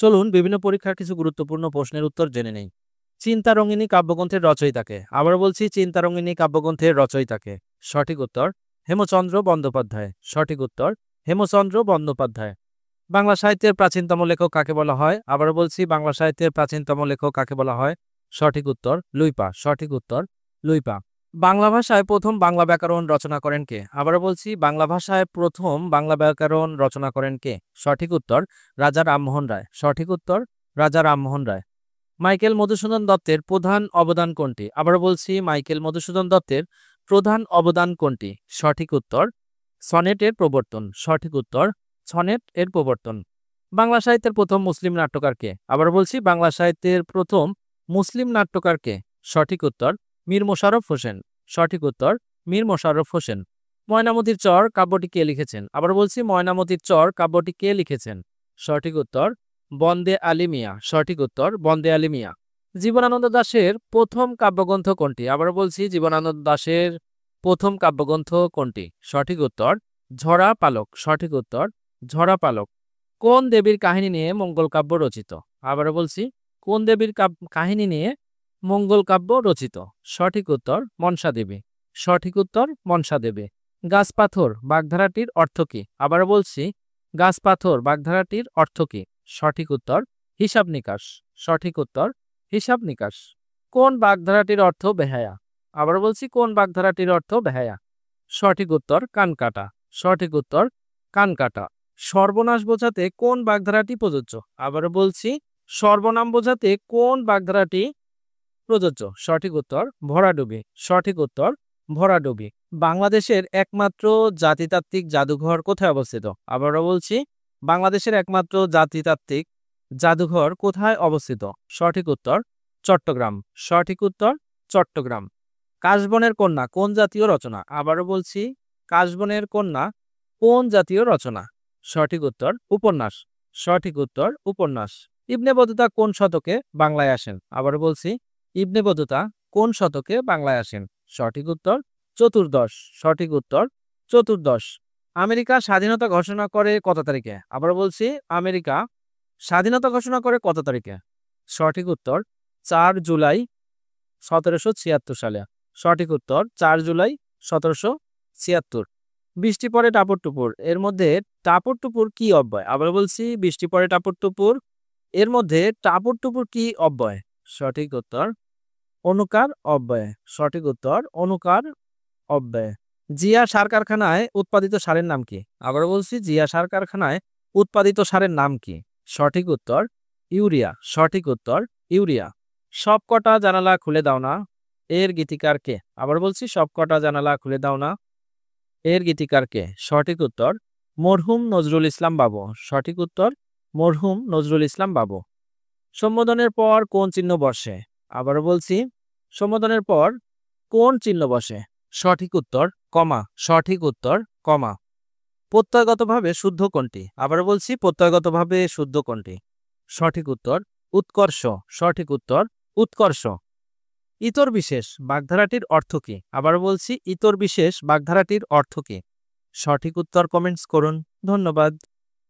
চলুন বিভিন্ন পরীক্ষার কিছু গুরুত্বপূর্ণ প্রশ্নের উত্তর জেনে নেই। চিন্তারঙ্গিনী কাব্যগ্রন্থের রচয়িতাকে? আবার বলছি, চিন্তারঙ্গিনী কাব্যগ্রন্থের রচয়িতাকে? সঠিক উত্তর হেমচন্দ্র বন্দ্যোপাধ্যায়। সঠিক উত্তর হেমচন্দ্র বন্দ্যোপাধ্যায়। বাংলা সাহিত্যের প্রাচীনতম লেখক কাকে বলা হয়? আবার বলছি, বাংলা সাহিত্যের প্রাচীনতম লেখক কাকে বলা হয়? সঠিক উত্তর লুইপা। সঠিক উত্তর লুইপা। বাংলা ভাষায় প্রথম বাংলা ব্যাকরণ রচনা করেন কে? আবার বলছি, বাংলা ভাষায় প্রথম বাংলা ব্যাকরণ রচনা করেন কে? সঠিক উত্তর রাজা রামমোহন রায়। সঠিক উত্তর রাজা রামমোহন রায়। মাইকেল মধুসূদন দত্তের প্রধান অবদান কোনটি? আবার বলছি, মাইকেল মধুসূদন দত্তের প্রধান অবদান কোনটি? সঠিক উত্তর সনেটের প্রবর্তন। সঠিক উত্তর সনেট এর প্রবর্তন। বাংলা সাহিত্যের প্রথম মুসলিম নাট্যকার কে? আবার বলছি, বাংলা সাহিত্যের প্রথম মুসলিম নাট্যকার কে? সঠিক উত্তর মীর মশাররফ হোসেন। সঠিক উত্তর মীর মশাররফ হোসেন। ময়নামতির চর কাব্যটি কে লিখেছেন? আবার বলছি, ময়নামতির চর কাব্যটি কে লিখেছেন? সঠিক উত্তর বন্দে আলী মিয়া। সঠিক উত্তর বন্দে আলী মিয়া। জীবনানন্দ দাশের প্রথম কাব্যগ্রন্থ কোনটি? আবার বলছি, জীবনানন্দ দাশের প্রথম কাব্যগ্রন্থ কোনটি? সঠিক উত্তর ঝরা পালক। সঠিক উত্তর ঝরা পালক। কোন দেবীর কাহিনী নিয়ে মঙ্গল কাব্য রচিত? আবার বলছি, কোন দেবীর কাহিনী নিয়ে মঙ্গল কাব্য রচিত? সঠিক উত্তর মনসা দেবী। সঠিক উত্তর মনসা দেবী। গাছপাথর বাগধারাটির অর্থ কি? আবার বলছি, গাছপাথর বাগধারাটির অর্থ কি? সঠিক উত্তর হিসাব নিকাশ। সঠিক উত্তর হিসাব নিকাশ। কোন বাগধারাটির অর্থ বেহায়া? আবার বলছি, কোন বাগধারাটির অর্থ বেহায়া? সঠিক উত্তর কানকাটা। সঠিক উত্তর কানকাটা। সর্বনাশ বোঝাতে কোন বাগধারাটি প্রযোজ্য? আবার বলছি, সর্বনাম বোঝাতে কোন বাগধারাটি প্রযোজ্য? সঠিক উত্তর ভরাডুবি। সঠিক উত্তর ভরাডুবি। বাংলাদেশের একমাত্র জাতিতাত্ত্বিক জাদুঘর কোথায় অবস্থিত? আবারও বলছি, বাংলাদেশের একমাত্র জাতিতাত্ত্বিক জাদুঘর কোথায় অবস্থিত? সঠিক উত্তর চট্টগ্রাম। সঠিক উত্তর চট্টগ্রাম। কাশবনের কন্যা কোন জাতীয় রচনা? আবারও বলছি, কাশবনের কন্যা কোন জাতীয় রচনা? সঠিক উত্তর উপন্যাস। সঠিক উত্তর উপন্যাস। ইবনে বতুতা কোন শতকে বাংলায় আসেন? আবার বলছি, ইবনে বতুতা কোন শতকে বাংলায় আসেন? সঠিক উত্তর চতুর্দশ। সঠিক উত্তর চতুর্দশ। আমেরিকা স্বাধীনতা ঘোষণা করে কত তারিখে? আবার বলছি, আমেরিকা স্বাধীনতা ঘোষণা করে কত তারিখে? সঠিক উত্তর 4 জুলাই 1776 সালে। সঠিক উত্তর 4 জুলাই 1776। বৃষ্টি পড়ে টাপুর টুপুর এর মধ্যে টাপুর টুপুর কি অব্যয়? আবার বলছি, বৃষ্টি পড়ে টাপুর টুপুর এর মধ্যে টাপুর টুপুর কি অব্যয়? সঠিক উত্তর অনুকার অব্যয়। সঠিক উত্তর অনুকার অব্যয়। জিয়া সার কারখানায় উৎপাদিত সারের নাম কি? আবার বলছি, জিয়া সার কারখানায় উৎপাদিত সারের নাম কি? সঠিক উত্তর ইউরিয়া। সঠিক উত্তর ইউরিয়া। সবকটা জানালা খুলে দাও না এর গীতিকার কে? আবার বলছি, সবকটা জানালা খুলে দাও না এর গীতিকার কে? সঠিক উত্তর মরহুম নজরুল ইসলাম বাবু। সঠিক উত্তর মরহুম নজরুল ইসলাম বাবু। সম্বোধনের পর কোন চিহ্ন বসে? আবার বলছি, সম্বোধনের পর কোন চিহ্ন বসে? সঠিক উত্তর কমা। সঠিক উত্তর কমা। প্রত্যয়গতভাবে শুদ্ধ কোনটি? আবার বলছি, প্রত্যয়গতভাবে শুদ্ধ কোনটি? সঠিক উত্তর উৎকর্ষ। সঠিক উত্তর উৎকর্ষ। ইতর বিশেষ বাগধারাটির অর্থ কি? আবার বলছি, ইতর বিশেষ বাগধারাটির অর্থ কি? সঠিক উত্তর কমেন্টস করুন। ধন্যবাদ।